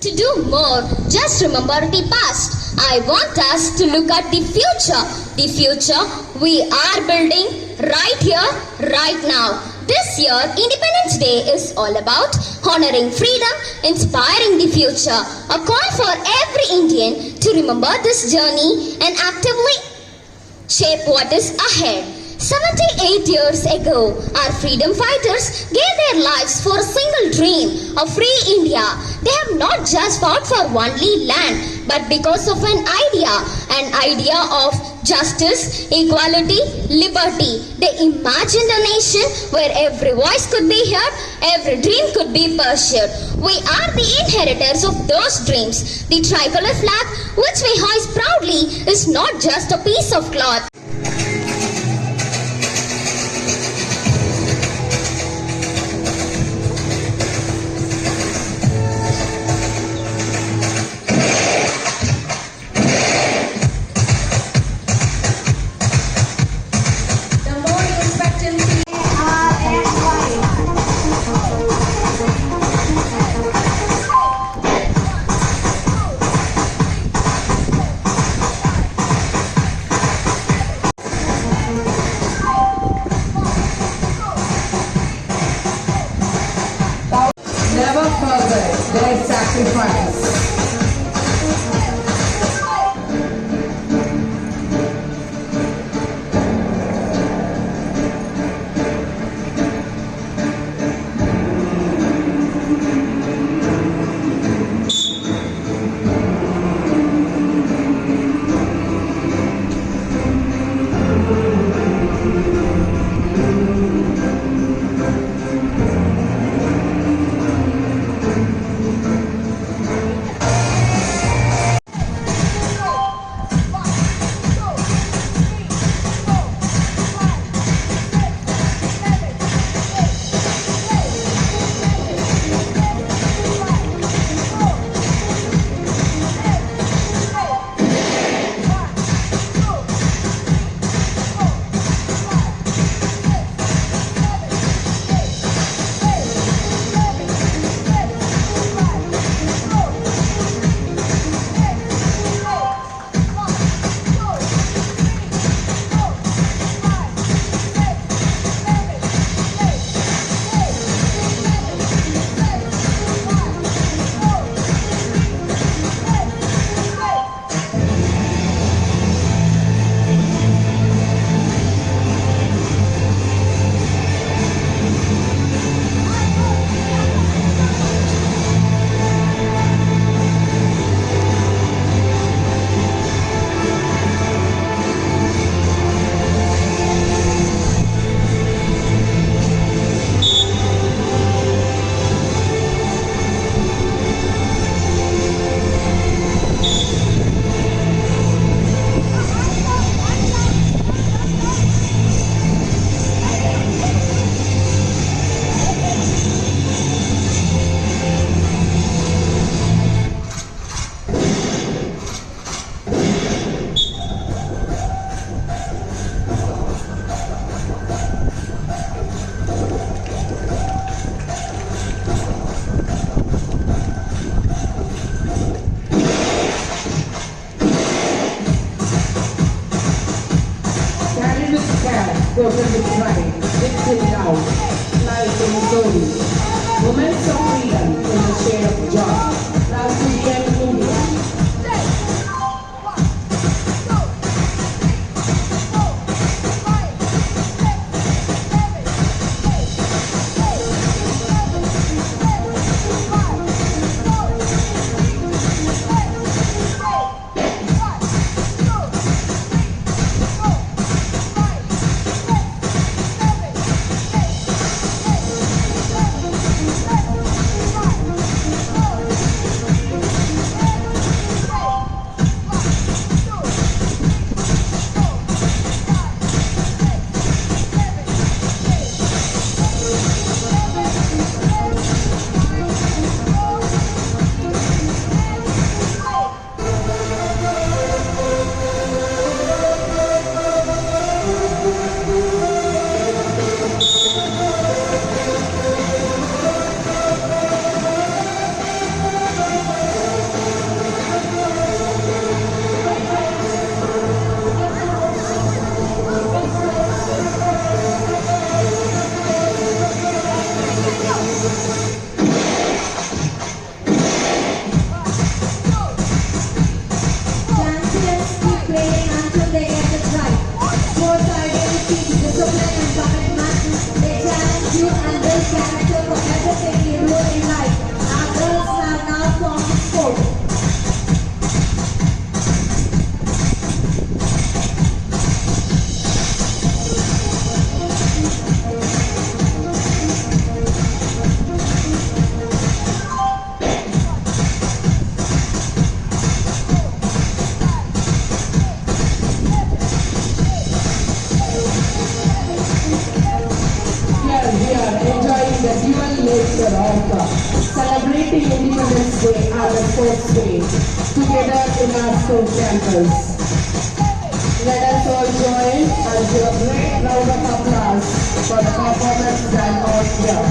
To do more, just remember the past. I want us to look at the future. The future we are building right here, right now. This year, Independence Day is all about honoring freedom, inspiring the future. A call for every Indian to remember this journey and actively shape what is ahead. 78 years ago, our freedom fighters gave their lives for a single dream, a free India. They have not just fought for only land, but because of an idea of justice, equality, liberty. They imagined a nation where every voice could be heard, every dream could be pursued. We are the inheritors of those dreams. The tricolor flag, which we hoist proudly, is not just a piece of cloth. Never forget their sacrifice. Goes in the train, dictated out, life in the story. Moments of freedom in the shade of joy. Now to the end movie. first day, together in our school campus. Let us all join and give a great round of applause for the performance done out here.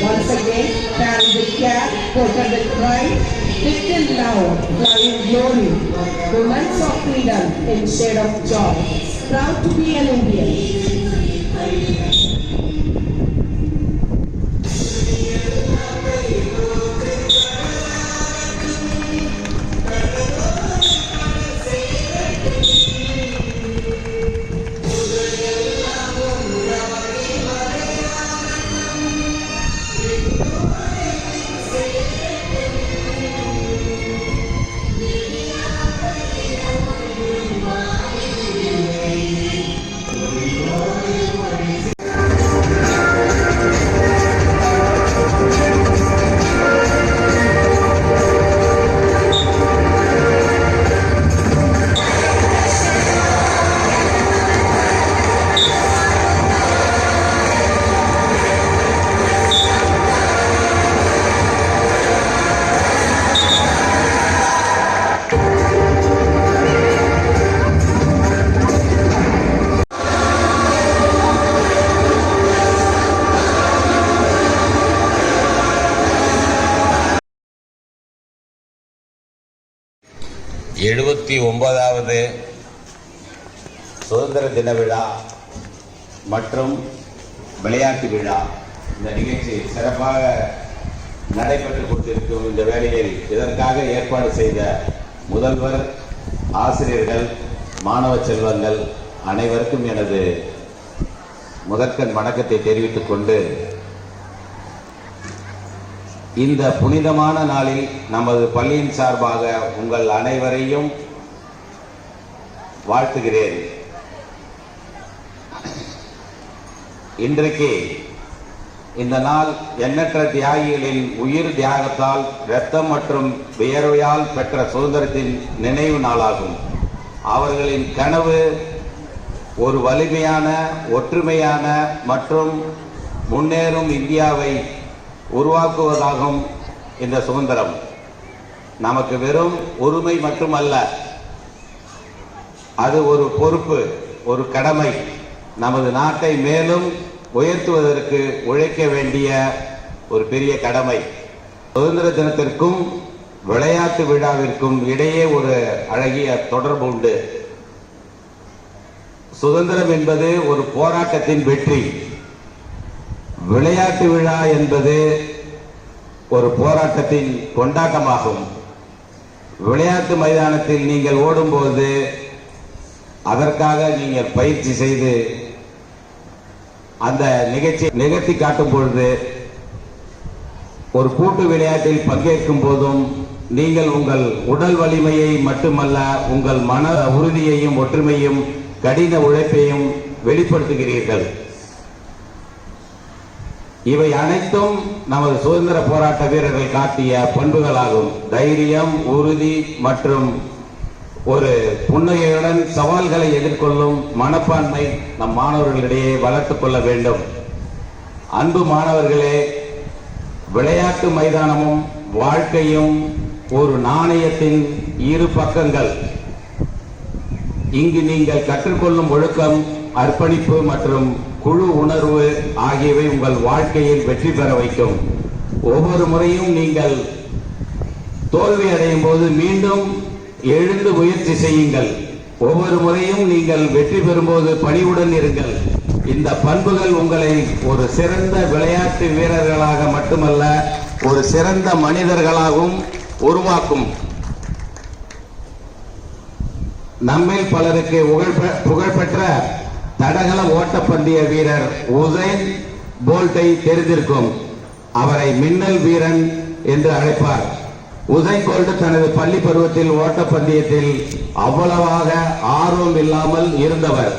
Once again, carry the cap, quoted with pride, lifted loud, flying glory, romance of freedom in shade of joy. Proud to be an Indian. எழுபத்தி 9வது சுதந்திர தின விழா மற்றும் விளையாட்டு விழா இந்த நிகழ்ச்சி சிறப்பாக நடைபெற்றுக் கொண்டிருக்கும் இந்த வேளையில் இதற்காக ஏற்பாடு செய்த முதல்வர், ஆசிரியர்கள், மாணவ செல்வங்கள் அனைவருக்கும் எனது முதற்கண் வணக்கத்தை தெரிவித்துக் கொண்டு, இந்த புனிதமான நாளில் நமது பள்ளியின் சார்பாக உங்கள் அனைவரையும் வாழ்த்துகிறேன். இன்றைக்கு இந்த நாள் எண்ணற்ற தியாகிகளின் உயிர் தியாகத்தால், இரத்தம் மற்றும் வியர்வையால் பெற்ற சுதந்திரத்தின் நினைவு நாளாகும். அவர்களின் கனவு ஒரு வலிமையான, ஒற்றுமையான மற்றும் முன்னேறும் இந்தியாவை உருவாக்குவதாகும். இந்த சுதந்திரம் நமக்கு வெறும் உரிமை மட்டுமல்ல, அது ஒரு பொறுப்பு, ஒரு கடமை. நமது நாட்டை மேலும் உயர்த்துவதற்கு உழைக்க வேண்டிய ஒரு பெரிய கடமை. சுதந்திர தினத்திற்கும் விளையாட்டு விழாவிற்கும் இடையே ஒரு அழகிய தொடர்பு உண்டு. சுதந்திரம் என்பது ஒரு போராட்டத்தின் வெற்றி. விளையாட்டு விழா என்பது ஒரு போராட்டத்தின் கொண்டாட்டமாகும். விளையாட்டு மைதானத்தில் நீங்கள் ஓடும்போது அதற்காக நீங்கள் பயிற்சி செய்து அந்த நிகழ்த்தி காட்டும் பொழுது, ஒரு கூட்டு விளையாட்டில் பங்கேற்கும் போதும் நீங்கள் உங்கள் உடல் வலிமையை மட்டுமல்ல, உங்கள் மன உறுதியையும், ஒற்றுமையும், கடின உழைப்பையும் வெளிப்படுத்துகிறீர்கள். இவை அனைத்தும் நமது சுதந்திர போராட்ட வீரர்கள் காட்டிய பண்புகளாகும். தைரியம், உறுதி மற்றும் ஒரு புன்னகையுடன் சவால்களை எதிர்கொள்ளும் மனப்பான்மை நம் மாணவர்களிடையே வளர்த்துக் கொள்ள வேண்டும். அன்பு மாணவர்களே, விளையாட்டு மைதானமும் வாழ்க்கையும் ஒரு நாணயத்தின் இரு பக்கங்கள். இங்கு நீங்கள் கற்றுக்கொள்ளும் ஒழுக்கம், அர்ப்பணிப்பு மற்றும் குழு உணர்வு ஆகியவை உங்கள் வாழ்க்கையில் வெற்றி பெற வைக்கும். ஒவ்வொரு முறையும் நீங்கள் தோல்வி அடையும் போது மீண்டும் எழுந்து முயற்சி செய்யுங்கள். ஒவ்வொரு முறையும் நீங்கள் வெற்றி பெறும்போது பணிவுடன் இருங்கள். இந்த பண்புகள் உங்களை ஒரு சிறந்த விளையாட்டு வீரர்களாக மட்டுமல்ல, ஒரு சிறந்த மனிதர்களாகவும் உருவாக்கும். நம்மில் பலருக்கு புகழ்பெற்ற தடகள ஓட்டப்பந்தய வீரர் உசைன் போல்ட்டை தெரிந்திருக்கும். அவரை மின்னல் வீரன் என்று அழைப்பார். உசைன் போல்ட் தனது பள்ளி பருவத்தில் ஓட்டப்பந்தயத்தில் அவ்வளவாக ஆர்வம் இல்லாமல் இருந்தவர்.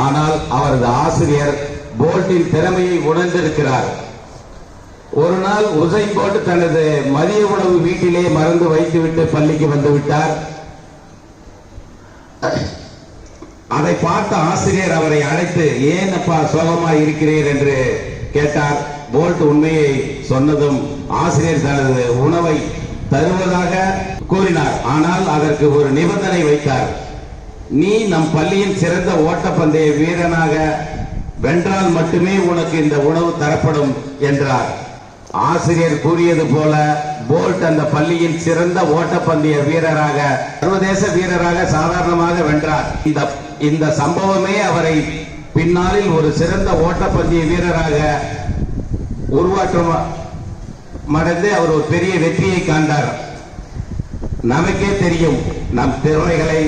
ஆனால் அவரது ஆசிரியர் போல்ட்டின் திறமையை உணர்ந்திருக்கிறார். ஒரு நாள் உசைன் போல்ட் தனது மதிய உணவு வீட்டிலே மறந்து வைத்துவிட்டு பள்ளிக்கு வந்துவிட்டார். அதை பார்த்த ஆசிரியர் அவரை அழைத்து, ஏன் அப்பா சோகமா இருக்கிறீர் என்று கேட்டார். போல்ட் உண்மையை சொன்னதும் ஆசிரியர் தனது உணவை தருவதாக கூறினார். ஆனால் அதற்கு ஒரு நிபந்தனை வைத்தார். நீ நம் பள்ளியின் சிறந்த ஓட்டப்பந்தய வீரனாக வென்றால் மட்டுமே உனக்கு இந்த உணவு தரப்படும் என்றார். ஆசிரியர் கூறியது போல போல்ட் அந்த பள்ளியின் சிறந்த ஓட்டப்பந்தய வீரராக, சர்வதேச வீரராக சாதாரணமாக வென்றார். இந்த சம்பவமே அவரை பின்னாளில் ஒரு சிறந்த ஓட்டப்பந்தய வீரராக உருவாற்றம் அடைந்து அவர் ஒரு பெரிய வெற்றியை காண்டார். நமக்கே தெரியும், நம் திறமைகளை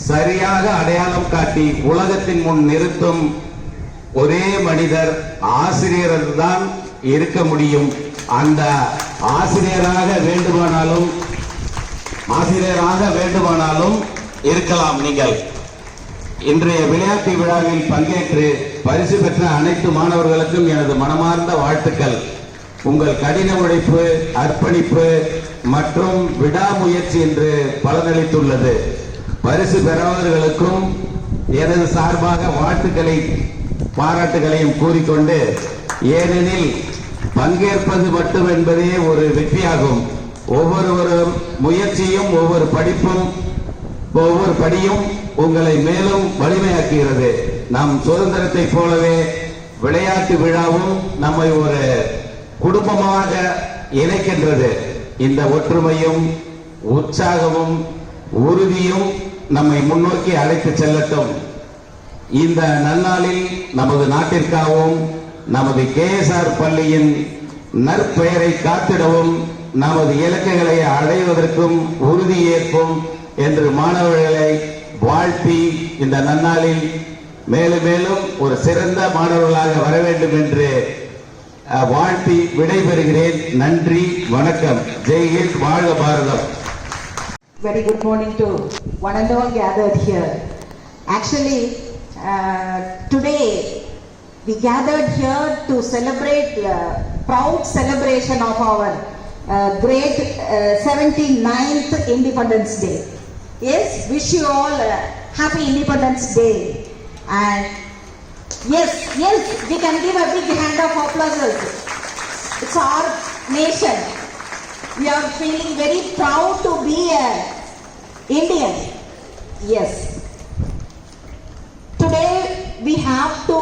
சரியாக அடையாளம் காட்டி உலகத்தின் முன் நிறுத்தும் ஒரே மனிதர் ஆசிரியர் தான் இருக்க முடியும். அந்த ஆசிரியராக வேண்டுமானாலும் இருக்கலாம். நீங்கள் இன்றைய விளையாட்டு விழாவில் பங்கேற்று பரிசு பெற்ற அனைத்து மாணவர்களுக்கும் எனது மனமார்ந்த வாழ்த்துக்கள். உங்கள் கடின உழைப்பு, அர்ப்பணிப்பு மற்றும் விடாமுயற்சி என்று பலனளித்துள்ளது. பரிசு பெறுபவர்களுக்கும் எனது சார்பாக வாழ்த்துக்களை பாராட்டுகளையும் கூறிக்கொண்டு, ஏனெனில் பங்கேற்பது மட்டும் என்பதே ஒரு வெற்றியாகும். ஒவ்வொருவரும் முயற்சியும் ஒவ்வொரு படியும் உங்களை மேலும் வலிமையாக்குகிறது. நம் சுதந்திரத்தை போலவே விளையாட்டு விழாவும் நம்மை ஒரு குடும்பமாக இணைக்கின்றது. இந்த ஒற்றுமையும் உற்சாகமும் உறுதியும் நம்மை முன்னோக்கி அழைத்து செல்லட்டும். இந்த நன்னாளில் நமது நாட்டிற்காகவும் நமது KSR பள்ளியின் நற்பெயரை காத்திடவும் நமது இலக்குகளை அடைவதற்கும் உறுதியேற்போம் என்று மாணவர்களை வாழ்த்தி, இந்த நன்னாளில் மேலும் மேலும் ஒரு சிறந்த மாணவர்களாக வர வேண்டும் என்று வாழ்த்தி விடைபெறுகிறேன். நன்றி, வணக்கம். ஜெய்ஹிந்த், வாழ்க பாரதம். Very good morning to one and all gathered here. Actually, today we gathered here to celebrate proud celebration of our great 79th Independence Day. Yes, wish you all a happy Independence Day. And yes, we can give a big hand of applause. It's our nation. We are feeling very proud to be an Indian. Yes. Today we have to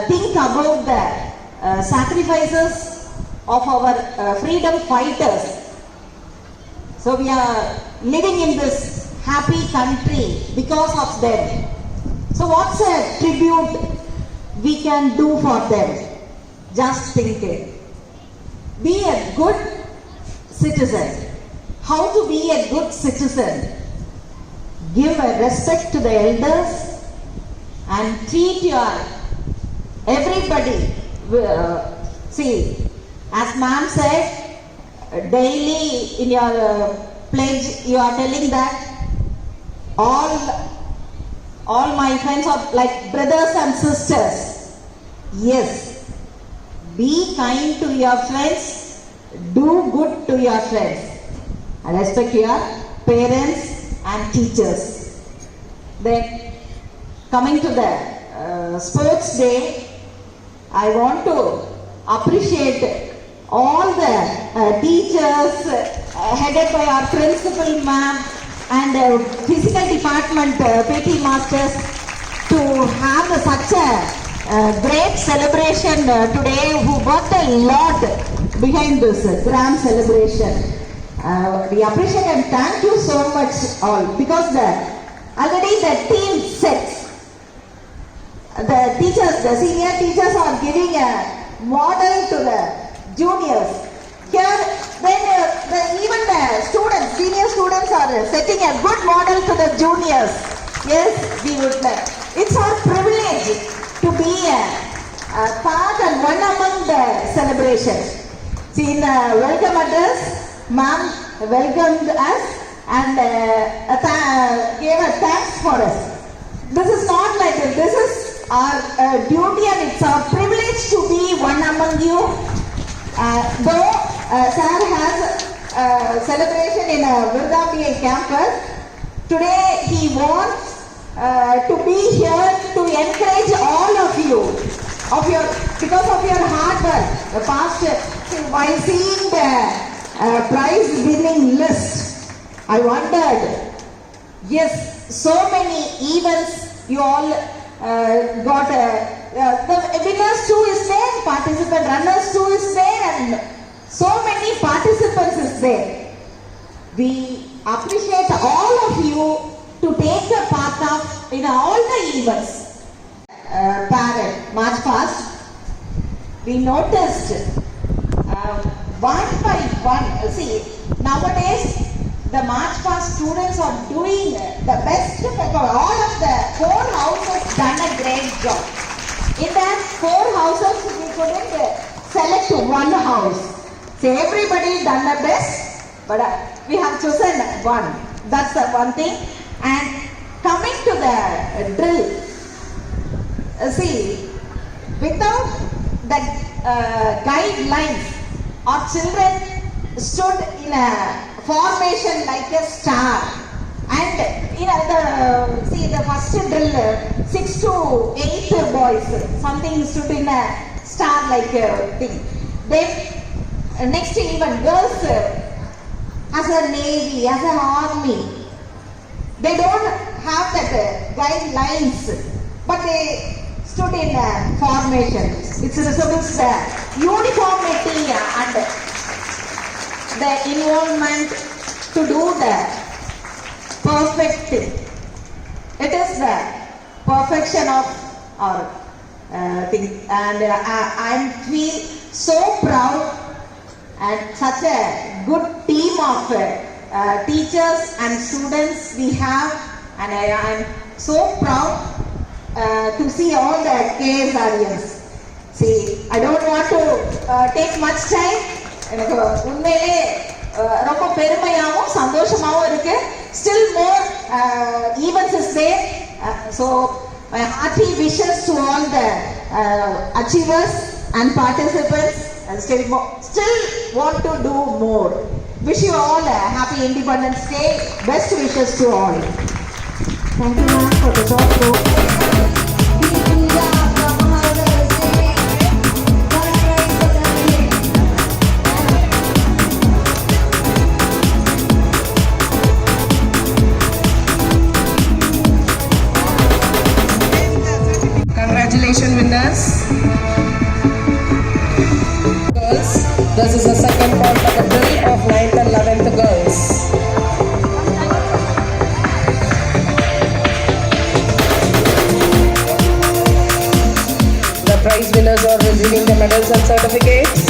think about the sacrifices of our freedom fighters. So we are living in this happy country because of them. So what's a tribute we can do for them? Just think it. Be a good citizen. How to be a good citizen? Give a respect to the elders and treat your everybody. See, as ma'am said, daily in your pledge you are telling that all my friends are like brothers and sisters. Yes, be kind to your friends, do good to your friends, and respect your parents and teachers. Then coming to the sports day, I want to appreciate all the teachers headed by our principal ma'am and physical department PT masters to have such a great celebration today, who worked a lot behind this grand celebration. We appreciate and thank you so much all, because already the team sets. The teachers, the senior teachers are giving a model to the juniors. Here then even the students, senior students are setting a good model to the juniors. Yes, we would. It's our privilege to be a part and one among the celebration. See, in the welcome address, ma'am welcomed us and gave a thanks for us. This is not like this. This is our duty and it's our privilege to be one among you. Though Sir has celebration in Virudambiyai campus, today he wants to be here to encourage all of you because of your hard work. The past, while seeing the prize winning list, I wondered, yes, so many events you all got. The winners too is there, participant runners too is there, and so many participants is there. We appreciate all of you to take a part of in all the events. Parade, March Past, we noticed one by one. See, nowadays the March Past students are doing the best. All of the 4 houses done a great job. In that 4 houses, we couldn't select one house. So everybody done the best, but we have chosen one. That's the one thing. And coming to the drill, see, without the guidelines, our children stood in a formation like a star. And the first drill, 6 to 8 boys, something stood in a star like thing. Then next even girls, as a navy, as an army, they don't have that guidelines, but they stood in formation. It resembles the uniformity and the involvement to do the perfect thing. It is the perfection of our thing, and I feel so proud and such a good team of teachers and students we have, and I am so proud to see all the KSRians. See, I don't want to take much time. எனக்கு உண்மையிலே ரொம்ப பெருமையாகவும் சந்தோஷமாகவும் இருக்கு. Still more events is there. So my hearty wishes to all the achievers and participants, and still want to do more. Wish you all a happy Independence Day. Best wishes to all. Thank you, ma'am, for the talk. Congratulations, winners. Girls, this is the second part of the drill of 9th and 11th girls. The prize winners are receiving the medals and certificates.